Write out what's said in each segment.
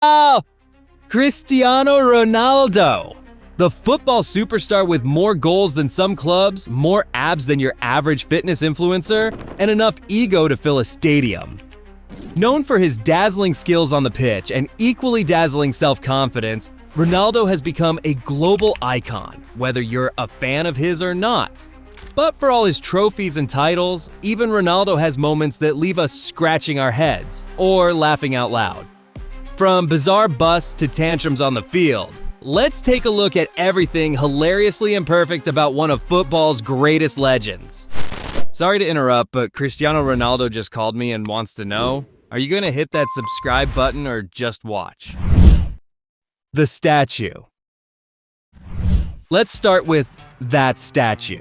Oh, Cristiano Ronaldo. The football superstar with more goals than some clubs, more abs than your average fitness influencer, and enough ego to fill a stadium. Known for his dazzling skills on the pitch and equally dazzling self-confidence, Ronaldo has become a global icon, whether you're a fan of his or not. But for all his trophies and titles, even Ronaldo has moments that leave us scratching our heads or laughing out loud. From bizarre busts to tantrums on the field, let's take a look at everything hilariously imperfect about one of football's greatest legends. Sorry to interrupt, but Cristiano Ronaldo just called me and wants to know, are you gonna hit that subscribe button or just watch? The statue. Let's start with that statue.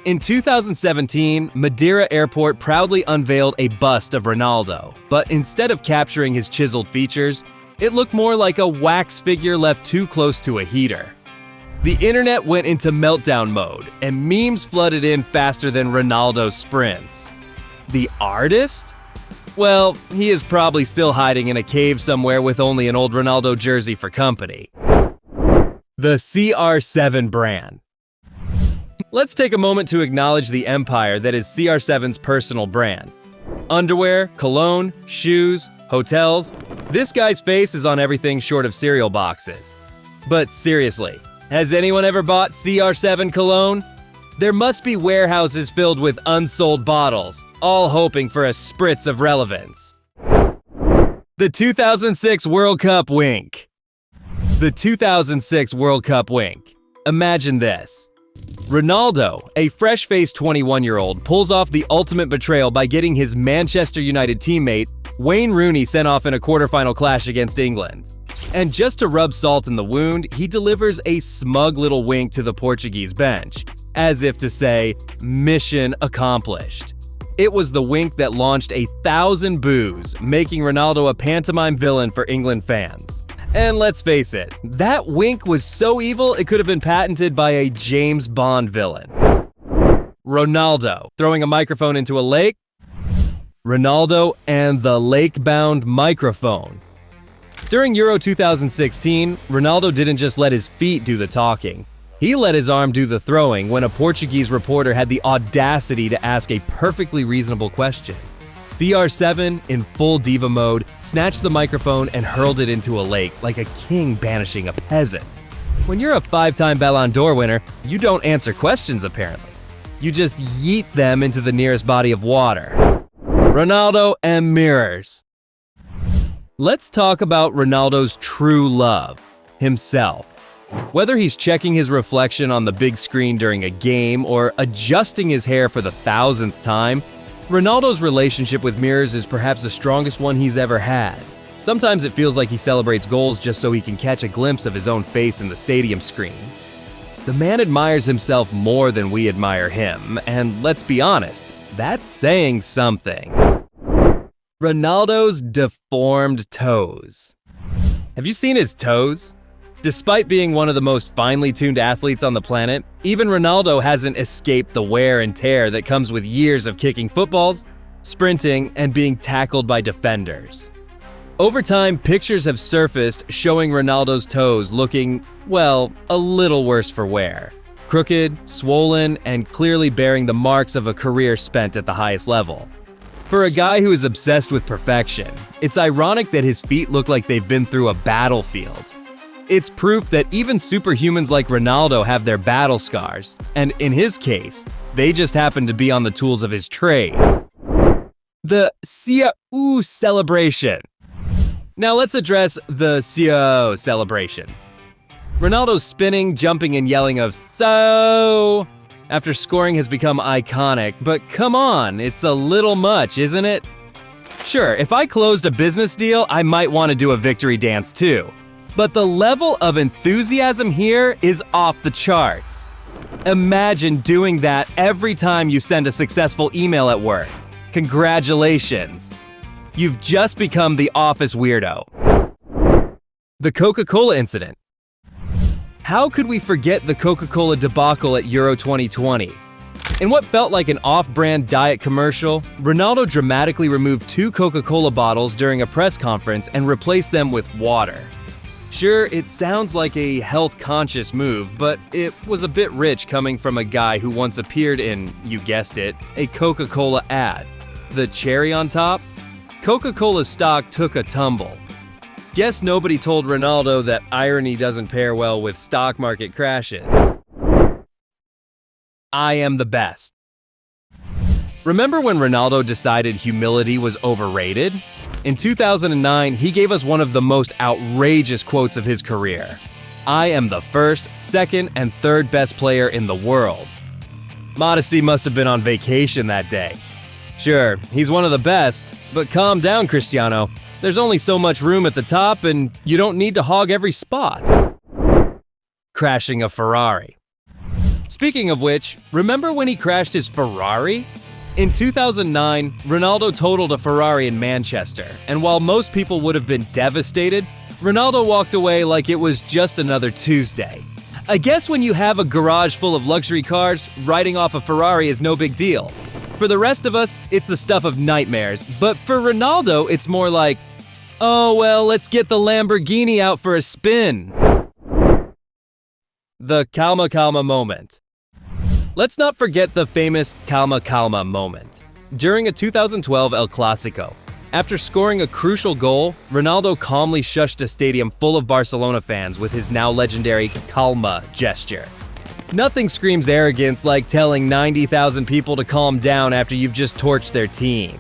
In 2017, Madeira Airport proudly unveiled a bust of Ronaldo, but instead of capturing his chiseled features, it looked more like a wax figure left too close to a heater. The internet went into meltdown mode, and memes flooded in faster than Ronaldo sprints. The artist? Well, he is probably still hiding in a cave somewhere with only an old Ronaldo jersey for company. The CR7 brand. Let's take a moment to acknowledge the empire that is CR7's personal brand. Underwear, cologne, shoes, hotels. This guy's face is on everything short of cereal boxes. But seriously, has anyone ever bought CR7 cologne? There must be warehouses filled with unsold bottles, all hoping for a spritz of relevance. The 2006 World Cup wink. The 2006 World Cup wink. Imagine this. Ronaldo, a fresh-faced 21-year-old, pulls off the ultimate betrayal by getting his Manchester United teammate, Wayne Rooney, sent off in a quarterfinal clash against England. And just to rub salt in the wound, he delivers a smug little wink to the Portuguese bench, as if to say, mission accomplished. It was the wink that launched 1,000 boos, making Ronaldo a pantomime villain for England fans. And let's face it, that wink was so evil it could have been patented by a James Bond villain. Ronaldo, throwing a microphone into a lake. Ronaldo and the lake-bound microphone. During Euro 2016, Ronaldo didn't just let his feet do the talking. He let his arm do the throwing when a Portuguese reporter had the audacity to ask a perfectly reasonable question. CR7, in full diva mode, snatched the microphone and hurled it into a lake like a king banishing a peasant. When you're a 5-time Ballon d'Or winner, you don't answer questions apparently. You just yeet them into the nearest body of water. Ronaldo and mirrors. Let's talk about Ronaldo's true love, himself. Whether he's checking his reflection on the big screen during a game or adjusting his hair for the 1,000th time, Ronaldo's relationship with mirrors is perhaps the strongest one he's ever had. Sometimes it feels like he celebrates goals just so he can catch a glimpse of his own face in the stadium screens. The man admires himself more than we admire him, and let's be honest, that's saying something. Ronaldo's deformed toes. Have you seen his toes? Despite being one of the most finely tuned athletes on the planet, even Ronaldo hasn't escaped the wear and tear that comes with years of kicking footballs, sprinting, and being tackled by defenders. Over time, pictures have surfaced showing Ronaldo's toes looking, well, a little worse for wear. Crooked, swollen, and clearly bearing the marks of a career spent at the highest level. For a guy who is obsessed with perfection, it's ironic that his feet look like they've been through a battlefield. It's proof that even superhumans like Ronaldo have their battle scars, and in his case, they just happen to be on the tools of his trade. The Ciao celebration. Now let's address the Ciao celebration. Ronaldo's spinning, jumping, and yelling of "So!" after scoring has become iconic, but come on, it's a little much, isn't it? Sure, if I closed a business deal, I might want to do a victory dance too. But the level of enthusiasm here is off the charts. Imagine doing that every time you send a successful email at work. Congratulations. You've just become the office weirdo. The Coca-Cola incident. How could we forget the Coca-Cola debacle at Euro 2020? In what felt like an off-brand diet commercial, Ronaldo dramatically removed 2 Coca-Cola bottles during a press conference and replaced them with water. Sure, it sounds like a health-conscious move, but it was a bit rich coming from a guy who once appeared in, you guessed it, a Coca-Cola ad. The cherry on top? Coca-Cola's stock took a tumble. Guess nobody told Ronaldo that irony doesn't pair well with stock market crashes. I am the best. Remember when Ronaldo decided humility was overrated? In 2009, he gave us one of the most outrageous quotes of his career. I am the first, second, and third best player in the world. Modesty must have been on vacation that day. Sure, he's one of the best, but calm down, Cristiano. There's only so much room at the top, and you don't need to hog every spot. Crashing a Ferrari. Speaking of which, remember when he crashed his Ferrari? In 2009, Ronaldo totaled a Ferrari in Manchester, and while most people would have been devastated, Ronaldo walked away like it was just another Tuesday. I guess when you have a garage full of luxury cars, writing off a Ferrari is no big deal. For the rest of us, it's the stuff of nightmares, but for Ronaldo, it's more like, oh well, let's get the Lamborghini out for a spin. The calma calma moment. Let's not forget the famous calma calma moment. During a 2012 El Clasico, after scoring a crucial goal, Ronaldo calmly shushed a stadium full of Barcelona fans with his now legendary calma gesture. Nothing screams arrogance like telling 90,000 people to calm down after you've just torched their team.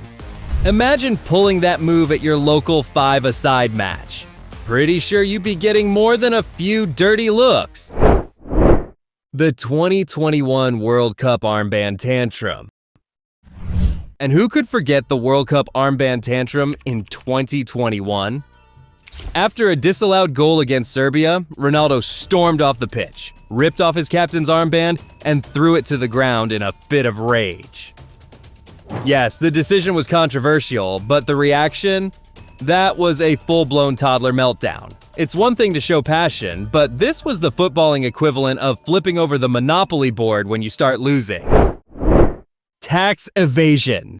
Imagine pulling that move at your local five-a-side match. Pretty sure you'd be getting more than a few dirty looks. The 2021 World Cup armband tantrum. And who could forget the World Cup armband tantrum in 2021? After a disallowed goal against Serbia, Ronaldo stormed off the pitch, ripped off his captain's armband, and threw it to the ground in a fit of rage. Yes, the decision was controversial, but the reaction? That was a full-blown toddler meltdown. It's one thing to show passion, but this was the footballing equivalent of flipping over the Monopoly board when you start losing. Tax evasion.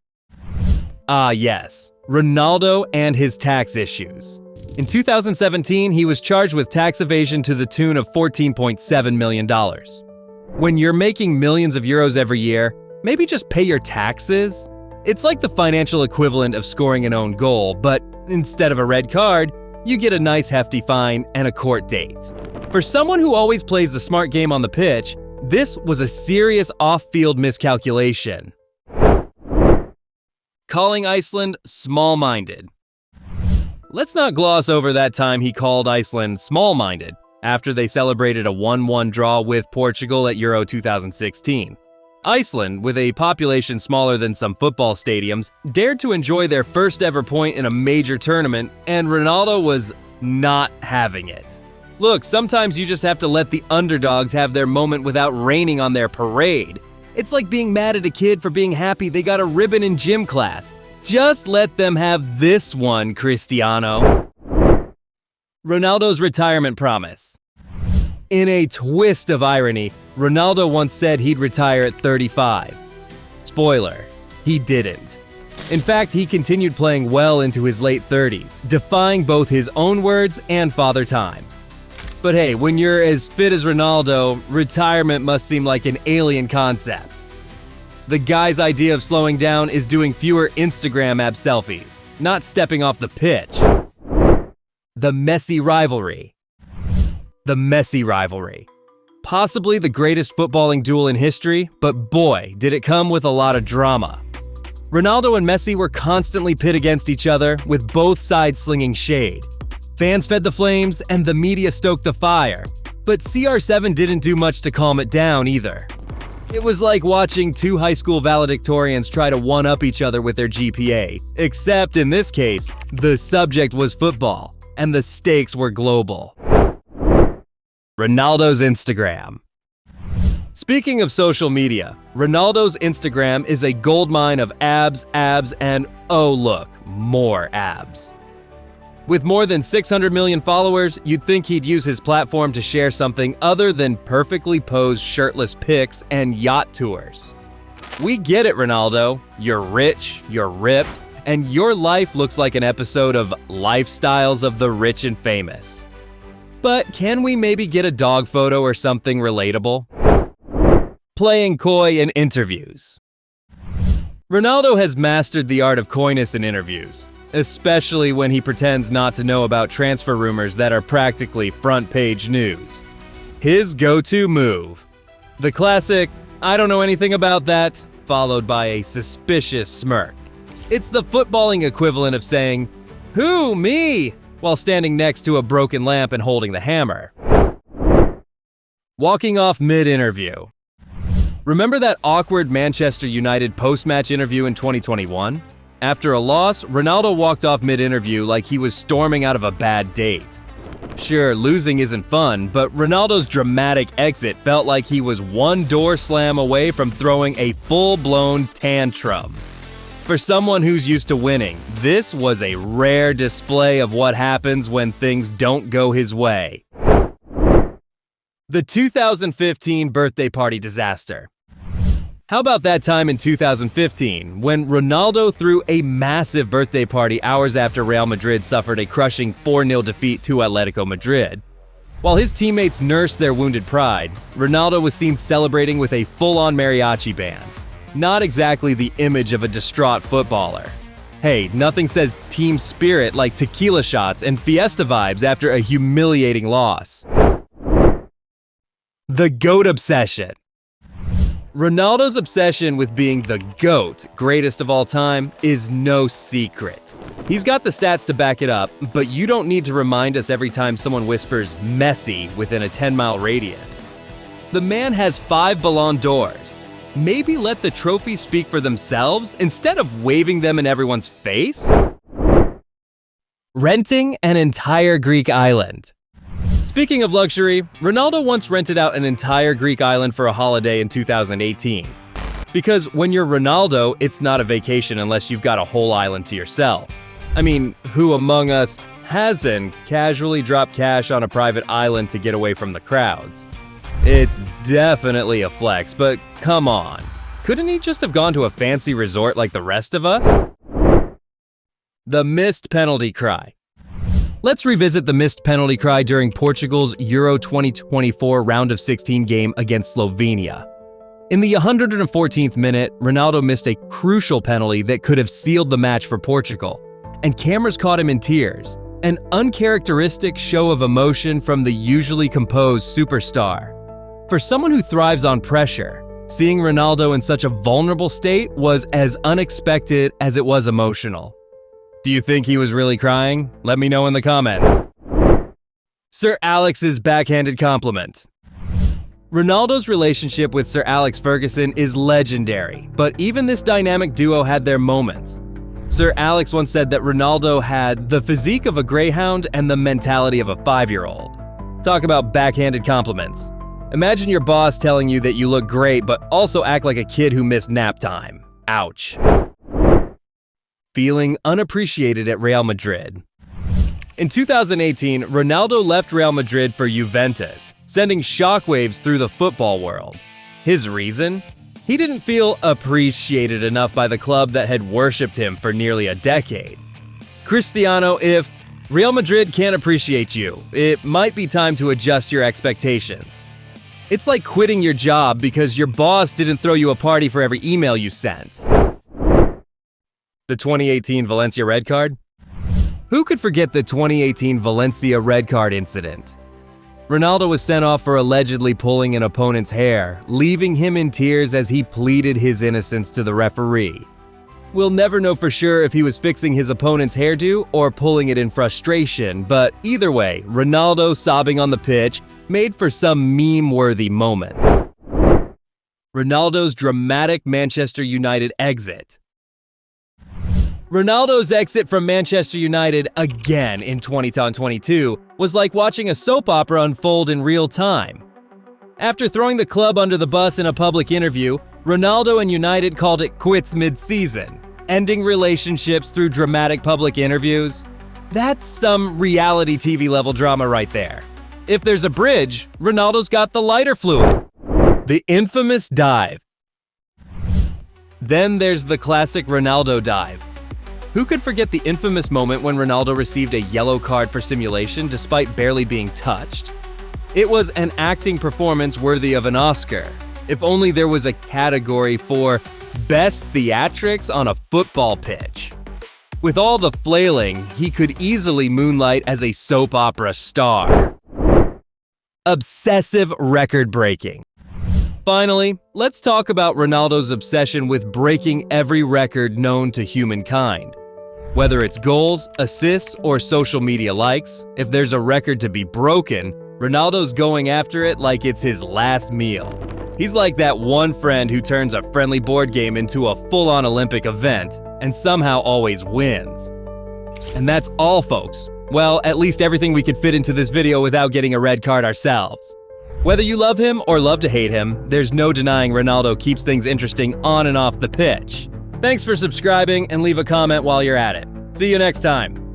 Ah yes, Ronaldo and his tax issues. In 2017, he was charged with tax evasion to the tune of $14.7 million. When you're making millions of euros every year, maybe just pay your taxes? It's like the financial equivalent of scoring an own goal, but instead of a red card, you get a nice hefty fine and a court date. For someone who always plays the smart game on the pitch, this was a serious off-field miscalculation. Calling Iceland small-minded. Let's not gloss over that time he called Iceland small-minded after they celebrated a 1-1 draw with Portugal at Euro 2016. Iceland, with a population smaller than some football stadiums, dared to enjoy their first ever point in a major tournament, and Ronaldo was not having it. Look, sometimes you just have to let the underdogs have their moment without raining on their parade. It's like being mad at a kid for being happy they got a ribbon in gym class. Just let them have this one, Cristiano. Ronaldo's retirement promise. In a twist of irony, Ronaldo once said he'd retire at 35. Spoiler, he didn't. In fact, he continued playing well into his late 30s, defying both his own words and Father Time. But hey, when you're as fit as Ronaldo, retirement must seem like an alien concept. The guy's idea of slowing down is doing fewer Instagram app selfies, not stepping off the pitch. The Messi rivalry. The Messi rivalry. Possibly the greatest footballing duel in history, but boy, did it come with a lot of drama. Ronaldo and Messi were constantly pit against each other, with both sides slinging shade. Fans fed the flames, and the media stoked the fire. But CR7 didn't do much to calm it down either. It was like watching two high school valedictorians try to one-up each other with their GPA. Except in this case, the subject was football, and the stakes were global. Ronaldo's Instagram. Speaking of social media, Ronaldo's Instagram is a goldmine of abs, and oh look, more abs. With more than 600 million followers, you'd think he'd use his platform to share something other than perfectly posed shirtless pics and yacht tours. We get it, Ronaldo. You're rich, you're ripped, and your life looks like an episode of Lifestyles of the Rich and Famous. But can we maybe get a dog photo or something relatable? Playing coy in interviews. Ronaldo has mastered the art of coyness in interviews, especially when he pretends not to know about transfer rumors that are practically front-page news. His go-to move: the classic, "I don't know anything about that," followed by a suspicious smirk. It's the footballing equivalent of saying, "Who, me?" while standing next to a broken lamp and holding the hammer. Walking off mid-interview. Remember that awkward Manchester United post-match interview in 2021? After a loss, Ronaldo walked off mid-interview like he was storming out of a bad date. Sure, losing isn't fun, but Ronaldo's dramatic exit felt like he was one door slam away from throwing a full-blown tantrum. For someone who's used to winning, this was a rare display of what happens when things don't go his way. The 2015 birthday party disaster. How about that time in 2015 when Ronaldo threw a massive birthday party hours after Real Madrid suffered a crushing 4-0 defeat to Atletico Madrid? While his teammates nursed their wounded pride, Ronaldo was seen celebrating with a full-on mariachi band. Not exactly the image of a distraught footballer. Hey, nothing says team spirit like tequila shots and fiesta vibes after a humiliating loss. The GOAT obsession. Ronaldo's obsession with being the GOAT, greatest of all time, is no secret. He's got the stats to back it up, but you don't need to remind us every time someone whispers Messi within a 10-mile radius. The man has 5 Ballon d'Ors. Maybe let the trophies speak for themselves instead of waving them in everyone's face? Renting an entire Greek island. Speaking of luxury, Ronaldo once rented out an entire Greek island for a holiday in 2018. Because when you're Ronaldo, it's not a vacation unless you've got a whole island to yourself. I mean, who among us hasn't casually dropped cash on a private island to get away from the crowds? It's definitely a flex, but come on. Couldn't he just have gone to a fancy resort like the rest of us? The missed penalty cry. Let's revisit the missed penalty cry during Portugal's Euro 2024 round of 16 game against Slovenia. In the 114th minute, Ronaldo missed a crucial penalty that could have sealed the match for Portugal, and cameras caught him in tears, an uncharacteristic show of emotion from the usually composed superstar. For someone who thrives on pressure, seeing Ronaldo in such a vulnerable state was as unexpected as it was emotional. Do you think he was really crying? Let me know in the comments. Sir Alex's backhanded compliment. Ronaldo's relationship with Sir Alex Ferguson is legendary, but even this dynamic duo had their moments. Sir Alex once said that Ronaldo had the physique of a greyhound and the mentality of a 5-year-old. Talk about backhanded compliments. Imagine your boss telling you that you look great, but also act like a kid who missed nap time. Ouch. Feeling unappreciated at Real Madrid. In 2018, Ronaldo left Real Madrid for Juventus, sending shockwaves through the football world. His reason? He didn't feel appreciated enough by the club that had worshipped him for nearly a decade. Cristiano, if Real Madrid can't appreciate you, it might be time to adjust your expectations. It's like quitting your job because your boss didn't throw you a party for every email you sent. The 2018 Valencia red card? Who could forget the 2018 Valencia red card incident? Ronaldo was sent off for allegedly pulling an opponent's hair, leaving him in tears as he pleaded his innocence to the referee. We'll never know for sure if he was fixing his opponent's hairdo or pulling it in frustration, but either way, Ronaldo sobbing on the pitch made for some meme-worthy moments. Ronaldo's dramatic Manchester United exit. Ronaldo's exit from Manchester United again in 2022 was like watching a soap opera unfold in real time. After throwing the club under the bus in a public interview, Ronaldo and United called it quits mid-season, ending relationships through dramatic public interviews. That's some reality TV level drama right there. If there's a bridge, Ronaldo's got the lighter fluid. The infamous dive. Then there's the classic Ronaldo dive. Who could forget the infamous moment when Ronaldo received a yellow card for simulation despite barely being touched? It was an acting performance worthy of an Oscar. If only there was a category for Best Theatrics on a Football Pitch. With all the flailing, he could easily moonlight as a soap opera star. Obsessive record-breaking. Finally, let's talk about Ronaldo's obsession with breaking every record known to humankind. Whether it's goals, assists, or social media likes, if there's a record to be broken, Ronaldo's going after it like it's his last meal. He's like that one friend who turns a friendly board game into a full-on Olympic event and somehow always wins. And that's all, folks. Well, at least everything we could fit into this video without getting a red card ourselves. Whether you love him or love to hate him, there's no denying Ronaldo keeps things interesting on and off the pitch. Thanks for subscribing and leave a comment while you're at it. See you next time.